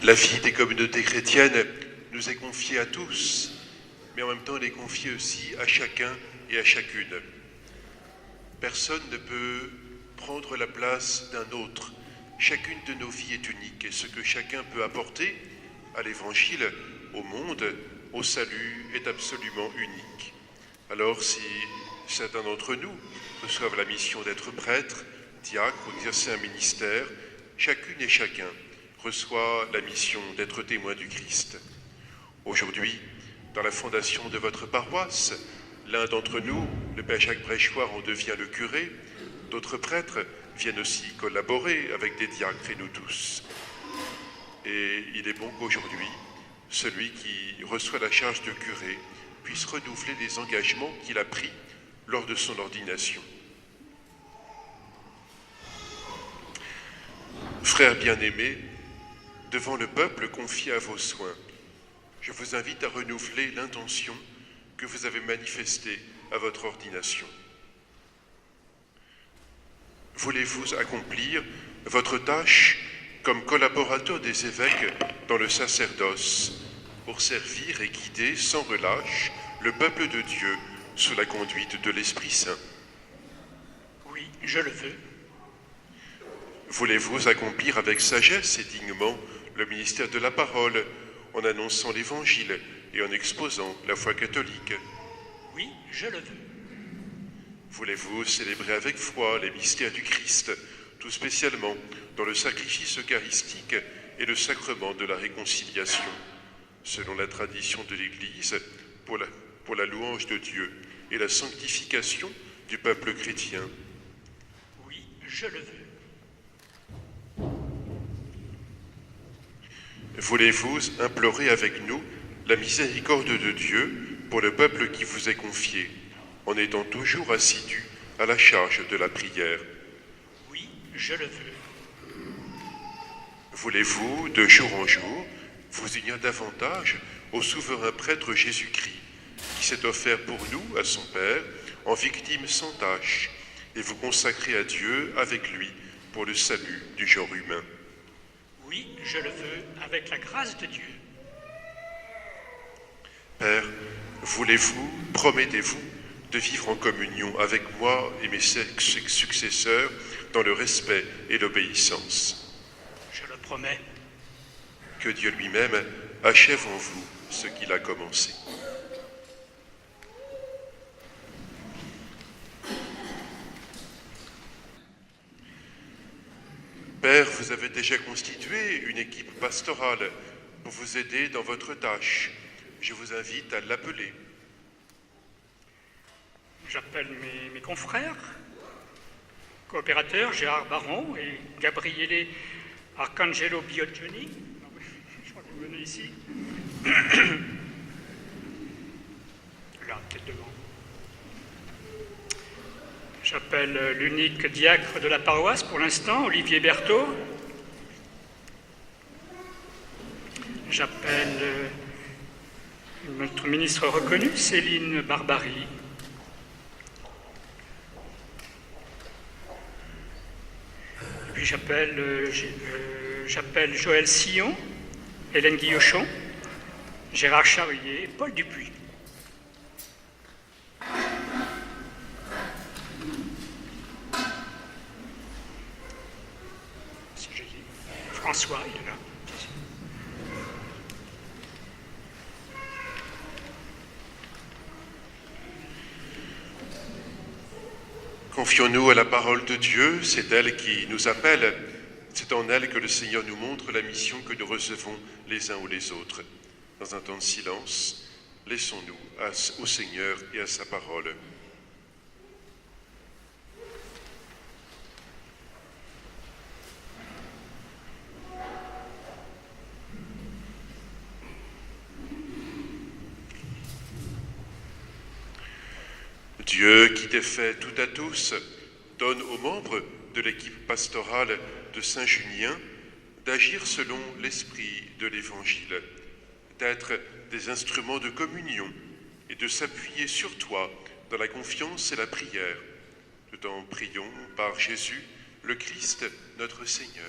La vie des communautés chrétiennes nous est confiée à tous, mais en même temps elle est confiée aussi à chacun et à chacune. Personne ne peut prendre la place d'un autre. Chacune de nos vies est unique et ce que chacun peut apporter à l'Évangile, au monde, au salut est absolument unique. Alors si certains d'entre nous reçoivent la mission d'être prêtre, diacre ou exercer un ministère, chacune et chacun reçoit la mission d'être témoin du Christ. Aujourd'hui, dans la fondation de votre paroisse, l'un d'entre nous, le Père Jacques Bréchoir, en devient le curé. D'autres prêtres viennent aussi collaborer avec des diacres et nous tous. Et il est bon qu'aujourd'hui, celui qui reçoit la charge de curé puisse renouveler les engagements qu'il a pris lors de son ordination. Frères bien-aimés, devant le peuple confié à vos soins, je vous invite à renouveler l'intention que vous avez manifestée à votre ordination. Voulez-vous accomplir votre tâche comme collaborateur des évêques dans le sacerdoce pour servir et guider sans relâche le peuple de Dieu sous la conduite de l'Esprit Saint? Oui, je le veux. Voulez-vous accomplir avec sagesse et dignement le ministère de la parole en annonçant l'Évangile et en exposant la foi catholique? Oui, je le veux. Voulez-vous célébrer avec foi les mystères du Christ, tout spécialement dans le sacrifice eucharistique et le sacrement de la réconciliation, selon la tradition de l'Église, pour la louange de Dieu et la sanctification du peuple chrétien? Oui, je le veux. Voulez-vous implorer avec nous la miséricorde de Dieu pour le peuple qui vous est confié, en étant toujours assidus à la charge de la prière? Oui, je le veux. Voulez-vous, de jour en jour, vous unir davantage au souverain prêtre Jésus-Christ, qui s'est offert pour nous, à son Père, en victime sans tache, et vous consacrer à Dieu avec lui pour le salut du genre humain? Oui, je le veux, avec la grâce de Dieu. Père, voulez-vous, promettez-vous de vivre en communion avec moi et mes successeurs dans le respect et l'obéissance? Je le promets. Que Dieu lui-même achève en vous ce qu'il a commencé. Père, vous avez déjà constitué une équipe pastorale pour vous aider dans votre tâche. Je vous invite à l'appeler. J'appelle mes confrères, coopérateurs, Gérard Baron et Gabriele Arcangelo Bioggioni. Je crois que vous venez ici. Là, peut-être devant. J'appelle l'unique diacre de la paroisse pour l'instant, Olivier Berthaud. J'appelle notre ministre reconnue, Céline Barbary. Et puis j'appelle Joël Sillon, Hélène Guillochon, Gérard Charrier et Paul Dupuis. François, il est là. Confions-nous à la parole de Dieu, c'est elle qui nous appelle, c'est en elle que le Seigneur nous montre la mission que nous recevons les uns ou les autres. Dans un temps de silence, laissons-nous au Seigneur et à sa parole. Dieu qui défait tout à tous, donne aux membres de l'équipe pastorale de Saint-Junien d'agir selon l'esprit de l'Évangile, d'être des instruments de communion et de s'appuyer sur toi dans la confiance et la prière. Nous t'en prions par Jésus, le Christ, notre Seigneur.